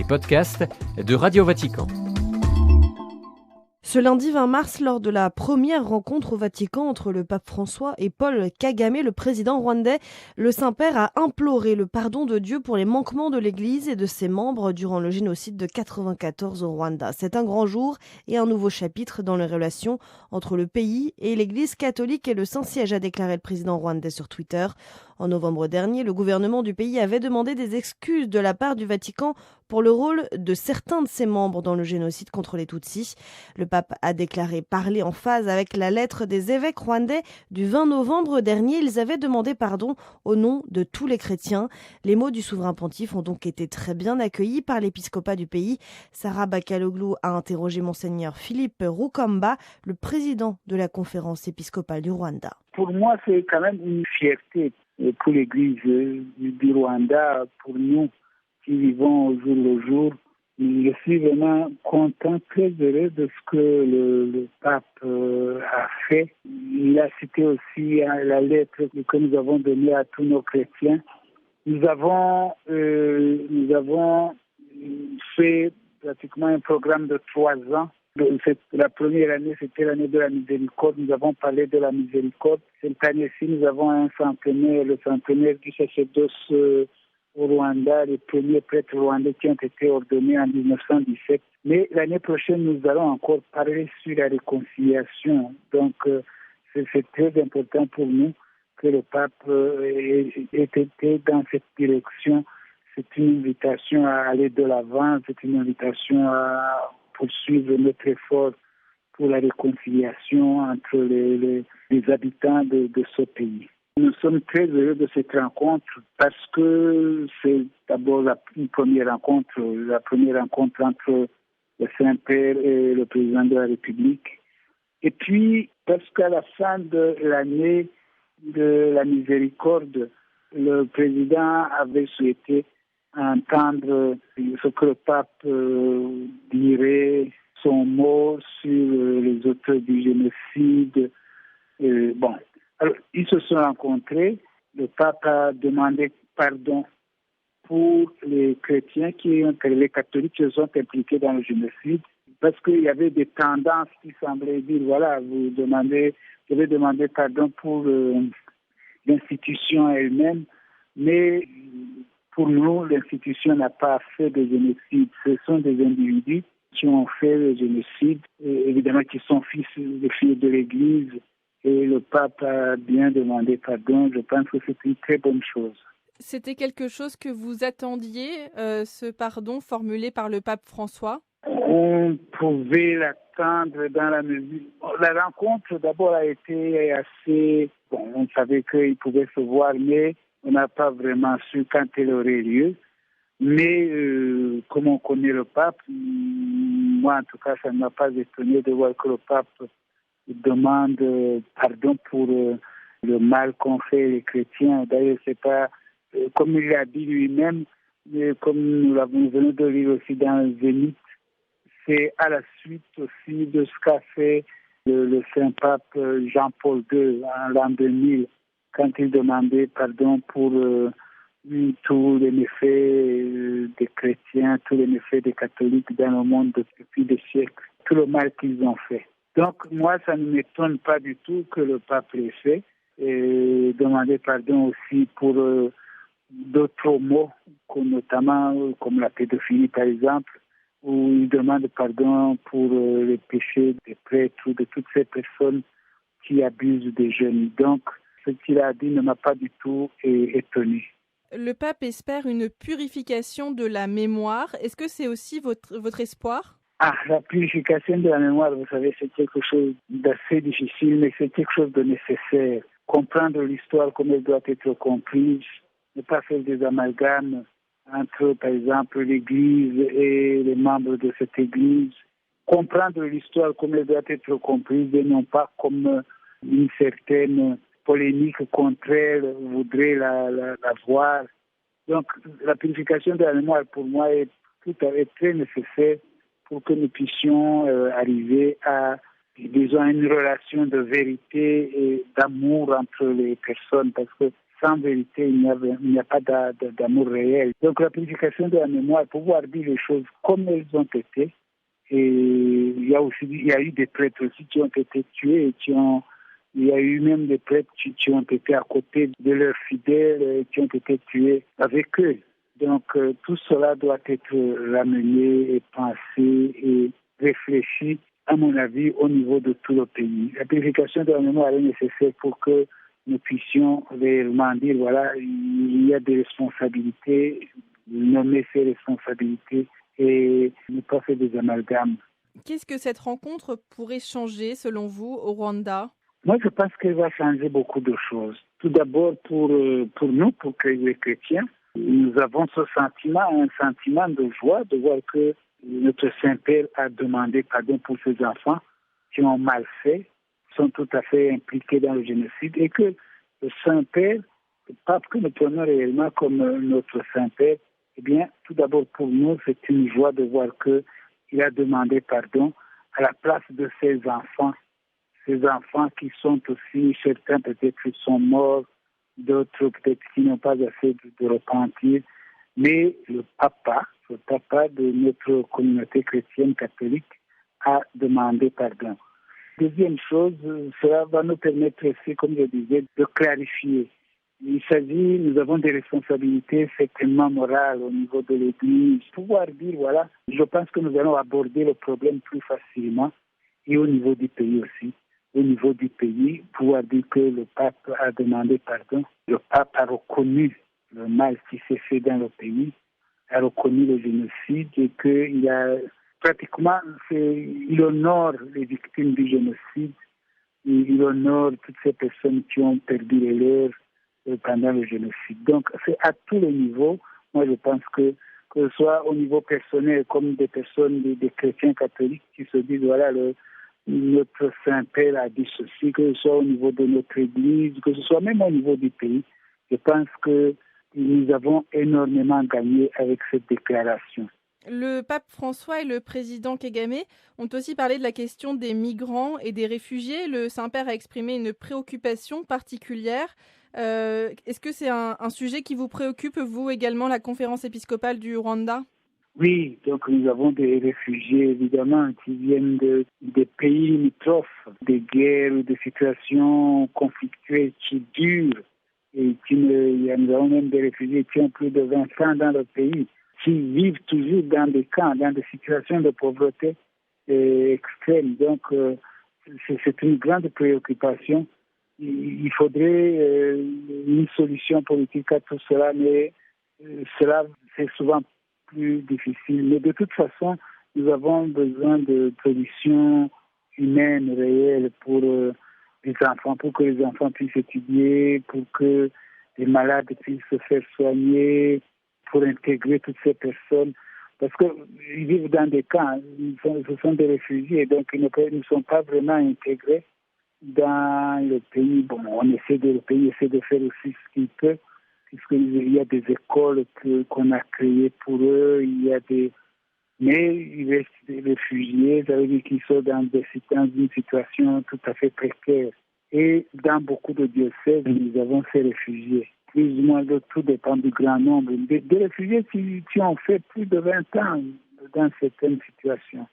les podcasts de Radio Vatican. Ce lundi 20 mars, lors de la première rencontre au Vatican entre le pape François et Paul Kagame, le président rwandais, le Saint-Père a imploré le pardon de Dieu pour les manquements de l'Église et de ses membres durant le génocide de 1994 au Rwanda. C'est un grand jour et un nouveau chapitre dans les relations entre le pays et l'Église catholique et le Saint-Siège, a déclaré le président rwandais sur Twitter. En novembre dernier, le gouvernement du pays avait demandé des excuses de la part du Vatican pour le rôle de certains de ses membres dans le génocide contre les Tutsis. Le pape a déclaré parler en phase avec la lettre des évêques rwandais du 20 novembre dernier. Ils avaient demandé pardon au nom de tous les chrétiens. Les mots du souverain pontife ont donc été très bien accueillis par l'épiscopat du pays. Sarah Bakaloglou a interrogé monseigneur Philippe Rukamba, le président de la conférence épiscopale du Rwanda. Pour moi, c'est quand même une fierté pour l'Église du Rwanda, pour nous qui vivons au jour le jour. Je suis vraiment content, très heureux de ce que le pape a fait. Il a cité aussi la lettre que nous avons donnée à tous nos chrétiens. Nous avons fait pratiquement un programme de 3 ans. La première année, c'était l'année de la miséricorde. Nous avons parlé de la miséricorde. Cette année-ci, nous avons un centenaire, le centenaire du sacerdoce au Rwanda, les premiers prêtres rwandais qui ont été ordonnés en 1917. Mais l'année prochaine, nous allons encore parler sur la réconciliation. Donc, c'est très important pour nous que le pape ait été dans cette direction. C'est une invitation à aller de l'avant, c'est une invitation à poursuivre notre effort pour la réconciliation entre les habitants de ce pays. Nous sommes très heureux de cette rencontre parce que c'est d'abord la première rencontre entre le Saint-Père et le président de la République. Et puis, parce qu'à la fin de l'année de la miséricorde, le président avait souhaité entendre ce que le pape dirait, son mot sur les auteurs du génocide. Alors, ils se sont rencontrés. Le pape a demandé pardon pour les chrétiens les catholiques qui se sont impliqués dans le génocide, parce qu'il y avait des tendances qui semblaient dire, voilà, vous devez demander pardon pour l'institution elle-même, mais pour nous, l'institution n'a pas fait de génocide. Ce sont des individus qui ont fait le génocide, et évidemment qui sont fils de l'Église, et le pape a bien demandé pardon. Je pense que c'est une très bonne chose. C'était quelque chose que vous attendiez, ce pardon formulé par le pape François ? On pouvait l'attendre dans la mesure. La rencontre d'abord a été assez. On savait qu'il pouvait se voir, mais on n'a pas vraiment su quand elle aurait lieu. Mais comme on connaît le pape, moi en tout cas, ça ne m'a pas étonné de voir que le pape demande pardon pour le mal qu'ont fait les chrétiens. D'ailleurs, c'est pas comme il l'a dit lui-même, mais comme nous venons de lire aussi dans le Zénith, c'est à la suite aussi de ce qu'a fait le Saint-Pape Jean-Paul II en l'an 2000, quand il demandait pardon pour tous les méfaits des chrétiens, tous les méfaits des catholiques dans le monde depuis des siècles, tout le mal qu'ils ont fait. Donc moi, ça ne m'étonne pas du tout que le pape l'ait fait, et demander pardon aussi pour d'autres mots, notamment comme la pédophilie par exemple, où il demande pardon pour les péchés des prêtres ou de toutes ces personnes qui abusent des jeunes. Donc, ce qu'il a dit ne m'a pas du tout étonné. Le pape espère une purification de la mémoire. Est-ce que c'est aussi votre espoir ? La purification de la mémoire, vous savez, c'est quelque chose d'assez difficile, mais c'est quelque chose de nécessaire. Comprendre l'histoire comme elle doit être comprise, ne pas faire des amalgames entre, par exemple, l'Église et les membres de cette Église. Comprendre l'histoire comme elle doit être comprise et non pas comme une certaine polémique contraire voudrait la voir. Donc, la purification de la mémoire, pour moi, est très nécessaire pour que nous puissions arriver à, disons, une relation de vérité et d'amour entre les personnes, parce que sans vérité, il n'y a pas d'amour réel. Donc la purification de la mémoire, pouvoir dire les choses comme elles ont été. Et il y a eu des prêtres aussi qui ont été tués et il y a eu même des prêtres qui ont été à côté de leurs fidèles et qui ont été tués avec eux. Donc tout cela doit être ramené et pensé et réfléchi, à mon avis, au niveau de tout le pays. La purification de la mémoire est nécessaire pour que nous puissions réellement dire, voilà, il y a des responsabilités, nommer ces responsabilités et ne pas faire des amalgames. Qu'est-ce que cette rencontre pourrait changer, selon vous, au Rwanda ? Moi, je pense qu'elle va changer beaucoup de choses. Tout d'abord, pour nous, pour les chrétiens, nous avons ce sentiment, un sentiment de joie de voir que notre Saint-Père a demandé pardon pour ses enfants qui ont mal fait, sont tout à fait impliqués dans le génocide, et que le Saint-Père, le pape que nous prenons réellement comme notre Saint-Père, eh bien, tout d'abord pour nous, c'est une joie de voir qu'il a demandé pardon à la place de ses enfants qui sont aussi, certains peut-être sont morts, d'autres peut-être qui n'ont pas assez de repentir, mais le papa de notre communauté chrétienne catholique a demandé pardon. Deuxième chose, cela va nous permettre aussi, comme je disais, de clarifier. Nous avons des responsabilités certainement morales au niveau de l'Église. Pouvoir dire, voilà, je pense que nous allons aborder le problème plus facilement et au niveau du pays aussi. Au niveau du pays, pouvoir dire que le pape a demandé pardon. Le pape a reconnu le mal qui s'est fait dans le pays, a reconnu le génocide et qu'il a pratiquement, il honore les victimes du génocide, il honore toutes ces personnes qui ont perdu les leurs pendant le génocide. Donc, c'est à tous les niveaux. Moi, je pense que ce soit au niveau personnel comme des personnes, des chrétiens catholiques qui se disent, voilà, notre Saint-Père a dit ceci, que ce soit au niveau de notre Église, que ce soit même au niveau du pays. Je pense que nous avons énormément gagné avec cette déclaration. Le pape François et le président Kagame ont aussi parlé de la question des migrants et des réfugiés. Le Saint-Père a exprimé une préoccupation particulière. Est-ce que c'est un sujet qui vous préoccupe, vous également, la conférence épiscopale du Rwanda ? Oui, donc nous avons des réfugiés, évidemment, qui viennent des pays limitrophes, des guerres ou des situations conflictuelles qui durent. Et nous avons même des réfugiés qui ont plus de 20 ans dans le pays, qui vivent toujours dans des camps, dans des situations de pauvreté extrême. Donc, c'est une grande préoccupation. Il faudrait une solution politique à tout cela, mais cela, c'est souvent plus difficile. Mais de toute façon, nous avons besoin de solutions humaines, réelles pour les enfants, pour que les enfants puissent étudier, pour que les malades puissent se faire soigner, pour intégrer toutes ces personnes. Parce qu'ils vivent dans des camps, ce sont des réfugiés, donc ils ne sont pas vraiment intégrés dans le pays. Bon, le pays essaie de faire aussi ce qu'il peut, puisqu'il y a des écoles qu'on a créées pour eux, mais il reste des réfugiés, ça veut dire qu'ils sont dans une situation tout à fait précaire. Et dans beaucoup de diocèses, nous avons ces réfugiés. Plus ou moins, tout dépend du grand nombre. Des réfugiés qui ont fait plus de 20 ans dans certaines situations.